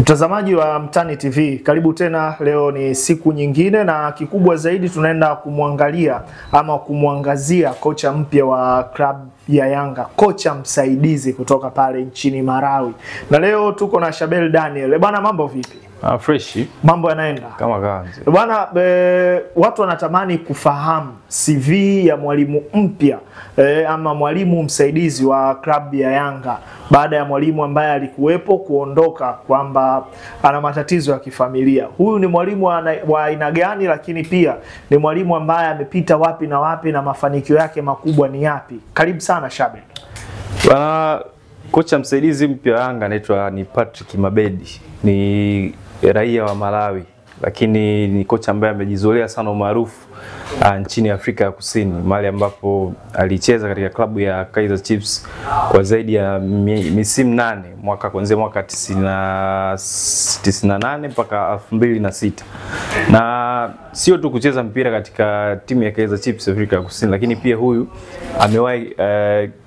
Mtazamaji wa Mtani TV, karibu tena. Leo ni siku nyingine na kikubwa zaidi tunaenda kumwangalia ama kumwangazia kocha mpya wa klabu ya Yanga, kocha msaidizi kutoka pale nchini Malawi. Na leo tuko na Shabel Daniel. Bwana, mambo vipi? Fresh. Mambo yanaenda Kama kaanza. Bwana, watu wanatamani kufahamu CV ya mwalimu mpya ama mwalimu msaidizi wa klabu ya Yanga baada ya mwalimu ambaye alikuwepo kuondoka, kwamba ana matatizo ya kifamilia. Huyu ni mwalimu wa aina gani, lakini pia ni mwalimu ambaye amepita wapi na wapi na mafanikio yake makubwa ni yapi? Karibu sana Shabel. Bwana, kocha msaidizi mpya wa Yanga anaitwa Patrick Mabedi. Ni raia wa Malawi, lakini ni kocha ambaye amejizolea sana umaarufu nchini Afrika ya Kusini, mahali ambapo alicheza katika klabu ya Kaizer Chiefs kwa zaidi ya misimu 8, kuanzia mwaka 98 mpaka 2006. Na sio tu kucheza mpira katika timu ya Kaizer Chiefs Afrika ya Kusini, lakini pia huyu amewahi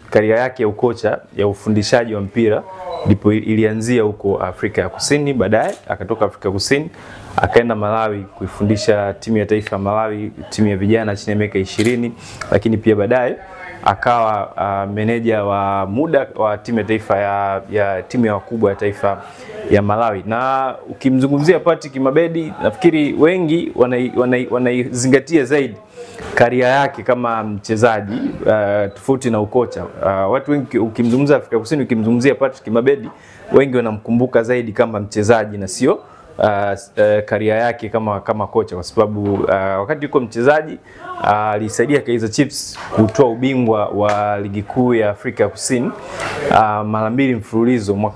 karia yake ya ukocha ya ufundishaji wa mpira ndipo ilianzia huko Afrika ya Kusini. Baadaye akatoka Afrika ya Kusini akaenda Malawi kuifundisha timu ya taifa ya Malawi, timu ya vijana chini ya miaka 20, lakini pia baadaye akawa meneja wa muda wa timu ya taifa ya timu ya wakubwa ya taifa ya Malawi. Na ukimzungumzia Patrick Mabedi, nafikiri wengi wanaizingatia zaidi karia yake kama mchezaji tofauti na ukocha. Watu wengi ukimzungumzia Afrika Kusini, ukimzungumzia Patrick Mabedi, wengi wanamkumbuka zaidi kama mchezaji na sio karia yake kama kocha, kwa sababu wakati yuko mchezaji alisaidia Kaizer Chiefs kutoa ubingwa wa ligi kuu ya Afrika ya Kusini mara 2 mfululizo,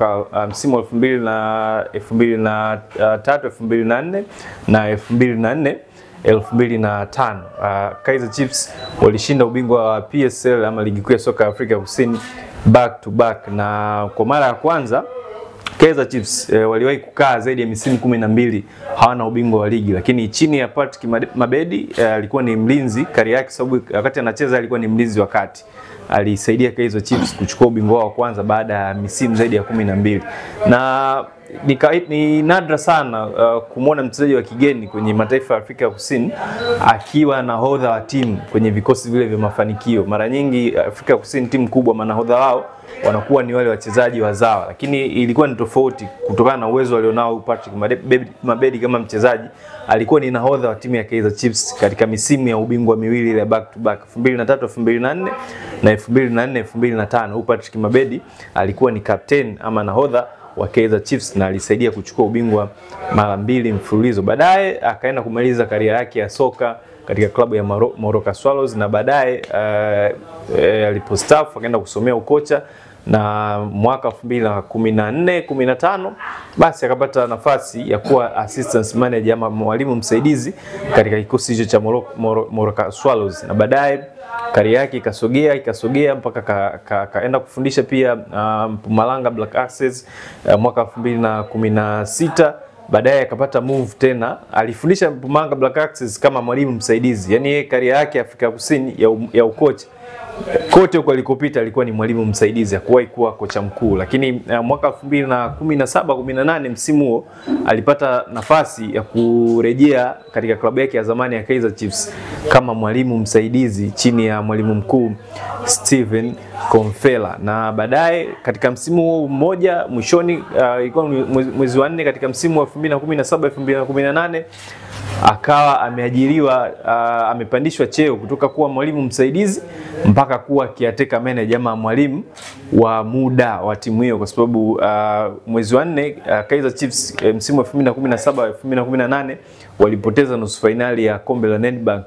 msimu wa 2003 2004 na 2005. Kaizer Chiefs walishinda ubingwa wa PSL ama ligi kuu ya soka ya Afrika ya Kusini back to back, na kwa mara ya kwanza Kaizer Chiefs waliwahi kukaa zaidi ya misimu 12 hawana ubingwa wa ligi. Lakini chini ya Patrick Mabedi alikuwa ni mlinzi karia yake, sababu wakati anacheza alikuwa ni mlinzi wa kati. Alisaidia Kaizer Chiefs kuchukua ubingwa wa kwanza baada ya misimu zaidi ya 12. Na ni nadra sana kumwona mchezaji wa kigeni kwenye mataifa ya Afrika ya Kusini akiwa nahodha wa timu kwenye vikosi vile vya mafanikio. Mara nyingi Afrika ya Kusini timu kubwa manahodha wao wanakuwa ni wale wachezaji wazawa, lakini ilikuwa ni tofauti kutokana na uwezo alionao Patrick Mabedi kama mchezaji. Alikuwa ni nahodha wa timu ya Kaizer Chiefs katika misimu ya ubingwa miwili ile back to back 2003 2004 na 2004 2005. Patrick Mabedi alikuwa ni captain ama nahodha wa Kaizer Chiefs na alisaidia kuchukua ubingwa mara 2 mfululizo. Baadaye akaenda kumaliza karia yake ya soka katika klabu ya Moroka Swallows, na baadaye alipostaafu akaenda kusomea ukocha, na mwaka 2014-15 basi akapata nafasi ya kuwa assistant manager ama mwalimu msaidizi katika kikosi hicho cha Moroka Swallows, na baadaye karia yake ikasogea mpaka kaenda kufundisha pia Mpumalanga Black Aces mwaka 2016. Baadaye akapata move tena, alifundisha Mpumalanga Black Aces kama mwalimu msaidizi. Yani yeye karia yake Afrika Kusini ya ukocha kote huko alikopita alikuwa ni mwalimu msaidizi, hakuwahi kuwa kocha mkuu. Lakini mwaka 2017-18 msimu huo alipata nafasi ya kurejea katika klabu yake ya zamani ya Kaizer Chiefs kama mwalimu msaidizi chini ya mwalimu mkuu Steven Konfela. Na baadaye katika msimu huo mmoja mwishoni, ilikuwa mwezi wa 4 katika msimu wa 2017-2018 akawa ameajiriwa, amepandishwa cheo kutoka kuwa mwalimu msaidizi mpaka kuwa caretaker manager ama mwalimu wa muda wa timu hiyo, kwa sababu mwezi wa 4 Kaizer Chiefs msimu wa 2017-2018 walipoteza nusu finali ya kombe la Nedbank,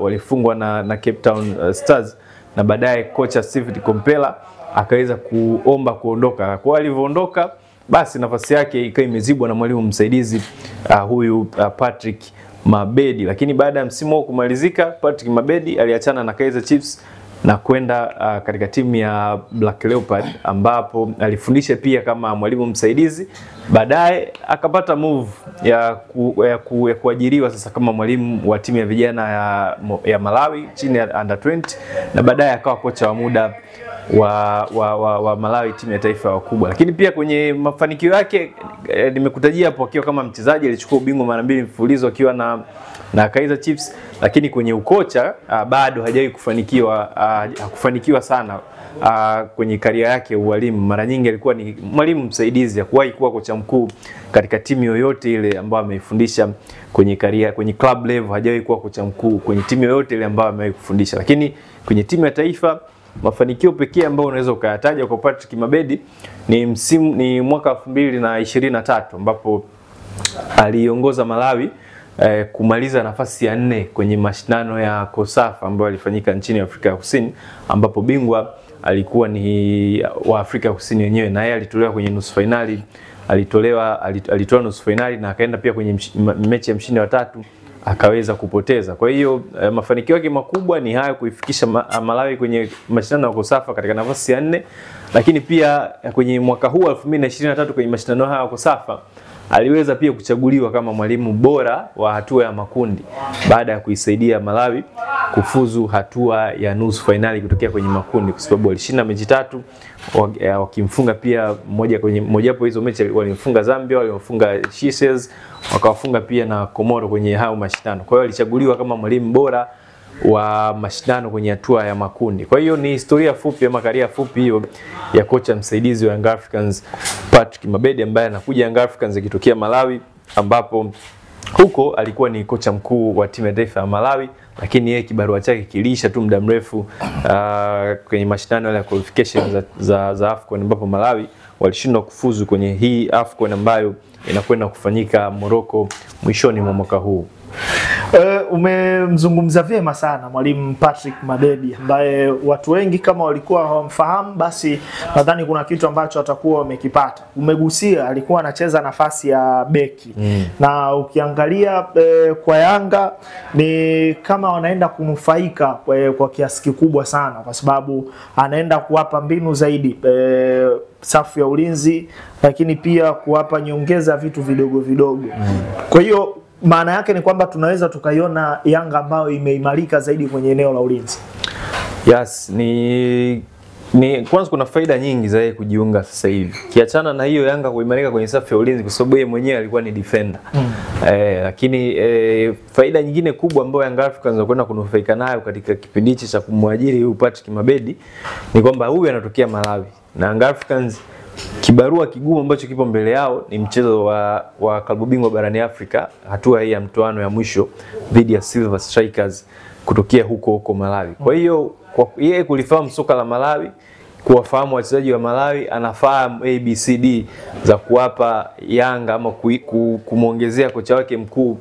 walifungwa na Cape Town Stars, na baadaye kocha Steven Kompela akaweza kuomba kuondoka. Kwa alivyoondoka, basi nafasi yake ikawa imezibwa na mwalimu msaidizi huyu Patrick Mabedi. Lakini baada ya msimu huo kumalizika, Patrick Mabedi aliachana na Kaizer Chiefs na kwenda katika timu ya Black Leopard, ambapo alifundisha pia kama mwalimu msaidizi. Baadaye akapata move ya kuajiriwa sasa kama mwalimu wa timu ya vijana ya Malawi chini ya under 20, na baadaye akawa kocha wa muda wa Malawi, timu ya taifa wakubwa. Lakini pia kwenye mafanikio yake nimekutajia hapo, akiwa kama mchezaji alichukua ubingwa mara 2 mfululizo akiwa na Kaizer Chiefs, lakini kwenye ukocha bado hajawahi kufanikiwa sana kwenye karia yake ya ualimu. Mara nyingi alikuwa ni mwalimu msaidizi, hakuwahi kuwa kocha mkuu katika timu yoyote ile ambayo ameifundisha kwenye karia. Kwenye club level hajawahi kuwa kocha mkuu kwenye timu yoyote ile ambayo amewahi kufundisha. Lakini kwenye timu ya taifa, mafanikio pekee ambayo unaweza ukayataja kwa Patrick Mabedi ni mwaka 2023 ambapo aliongoza Malawi kumaliza nafasi ya 4 kwenye mashindano ya COSAFA ambayo yalifanyika nchini Afrika ya Kusini, ambapo bingwa alikuwa ni wa Afrika Kusini wenyewe, na yeye alitolewa kwenye nusu finali, alitoa nusu finali na akaenda pia kwenye mechi ya mshindi wa 3 akaweza kupoteza. Kwa hiyo mafanikio yake makubwa ni hayo, kuifikisha Malawi kwenye mashindano ya COSAFA katika nafasi ya 4, lakini pia kwenye mwaka huu 2023 kwenye mashindano haya ya COSAFA aliweza pia kuchaguliwa kama mwalimu bora wa hatua ya makundi baada ya kuisaidia Malawi kufuzu hatua ya nusu finali kutokea kwenye makundi, kwa sababu walishinda mechi 3 wakimfunga pia mojawapo hizo mechi walimfunga Zambia, walimfunga Seychelles, wakawafunga pia na Komoro kwenye hao mashindano. Kwa hiyo alichaguliwa kama mwalimu bora wa mashindano kwenye hatua ya makundi. Kwa hiyo ni historia fupi ama karia fupi hiyo ya kocha msaidizi wa Young Africans Patrick Mabedi, ambaye anakuja Young Africans akitokea Malawi, ambapo huko alikuwa ni kocha mkuu wa timu ya taifa ya Malawi, lakini yeye kibarua chake kilisha tu muda mrefu kwenye mashindano ya qualification za AFCON, ambapo Malawi walishindwa kufuzu kwenye hii AFCON ambayo inakwenda kufanyika Morocco mwishoni mwa mwaka huu. Umemzungumza vyema sana mwalimu Patrick Mabedi, ambaye watu wengi kama walikuwa hawamfahamu, basi nadhani kuna kitu ambacho atakuwa wamekipata. Umegusia alikuwa anacheza nafasi ya beki na ukiangalia kwa Yanga ni kama wanaenda kunufaika kwa kiasi kikubwa sana, kwa sababu anaenda kuwapa mbinu zaidi safu ya ulinzi, lakini pia kuwapa nyongeza vitu vidogo vidogo. Kwa hiyo maana yake ni kwamba tunaweza tukaiona Yanga ambayo imeimarika zaidi kwenye eneo la ulinzi. Yes, kwanza kuna faida nyingi za yeye kujiunga sasa hivi. Kiachana na hiyo Yanga kuimarika kwenye safu ya ulinzi kwa sababu yeye mwenyewe alikuwa ni defender. Lakini faida nyingine kubwa ambayo Young Africans wanakwenda kunufaika nayo katika kipindi hichi cha kumwajiri huyu Patrick Mabedi ni kwamba huyu anatokea Malawi, na Young Africans kibarua kigumu ambacho kipo mbele yao ni mchezo wa klabu bingwa barani Afrika, hatua hii ya mtoano ya mwisho dhidi ya Silver Strikers kutokea huko Malawi. Kwa hiyo yeye kulifahamu soka la Malawi, kuwafahamu wachezaji wa Malawi, anafahamu ABCD za kuwapa Yanga ama kumuongezea kocha wake mkuu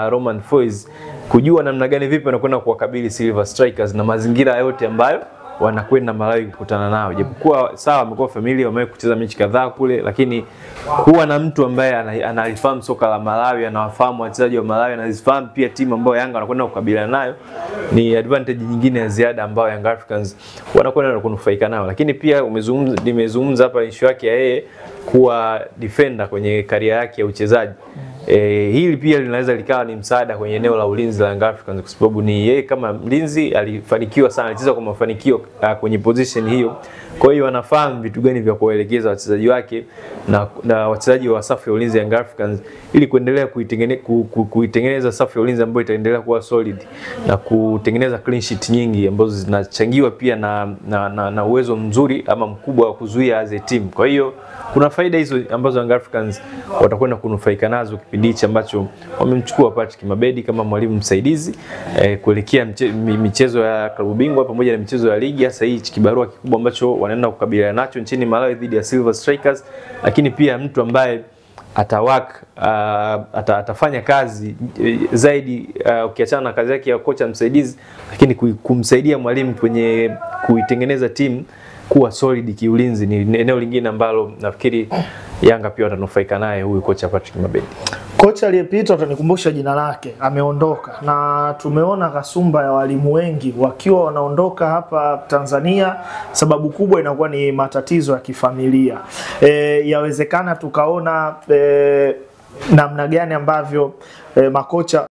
Romain Folz, kujua namna gani vipi anakwenda kuwakabili Silver Strikers na mazingira yote ambayo wanakwenda Malawi kukutana nao. Japokuwa sawa amekuwa familia, wamewahi kucheza mechi kadhaa kule, lakini kuwa na mtu ambaye analifahamu soka la Malawi, anawafahamu wachezaji wa Malawi, anazifahamu pia timu ambayo Yanga wanakwenda kukabiliana nayo, ni advantage nyingine ya ziada ambayo Young Africans wanakwenda kunufaika nayo. Lakini pia nimezungumza hapa issue yake ya yeye kuwa defender kwenye career yake ya uchezaji. Hili pia linaweza likawa ni msaada kwenye eneo la ulinzi la Young Africans, kwa sababu ni yeye kama mlinzi alifanikiwa sana, alicheza kwa mafanikio kwenye position hiyo. Kwa hiyo anafahamu vitu gani vya kuelekeza wachezaji wake na wachezaji wa safu ya ulinzi ya Young Africans ili kuendelea kuitengeneza safu ya ulinzi ambayo itaendelea kuwa solid na kutengeneza clean sheet nyingi ambazo zinachangiwa pia na uwezo mzuri ama mkubwa wa kuzuia as a team. Kwa hiyo kuna faida hizo ambazo Young Africans watakwenda kunufaika nazo kipindi hichi ambacho wamemchukua Patrick Mabedi kama mwalimu msaidizi kuelekea michezo ya klabu bingwa pamoja na michezo ya ligi. Sasa hii kibarua kikubwa ambacho wanaenda kukabiliana nacho nchini Malawi dhidi ya Silver Strikers, lakini pia mtu ambaye atafanya kazi zaidi ukiachana na kazi yake ya kocha msaidizi, lakini kumsaidia mwalimu kwenye kuitengeneza timu kuwa solid kiulinzi. Ni eneo lingine ambalo nafikiri Yanga pia watanufaika naye huyu kocha Patrick Mabedi. Kocha aliyepita utanikumbusha jina lake, ameondoka, na tumeona kasumba ya walimu wengi wakiwa wanaondoka hapa Tanzania, sababu kubwa inakuwa ni matatizo ya kifamilia. Yawezekana tukaona namna gani ambavyo makocha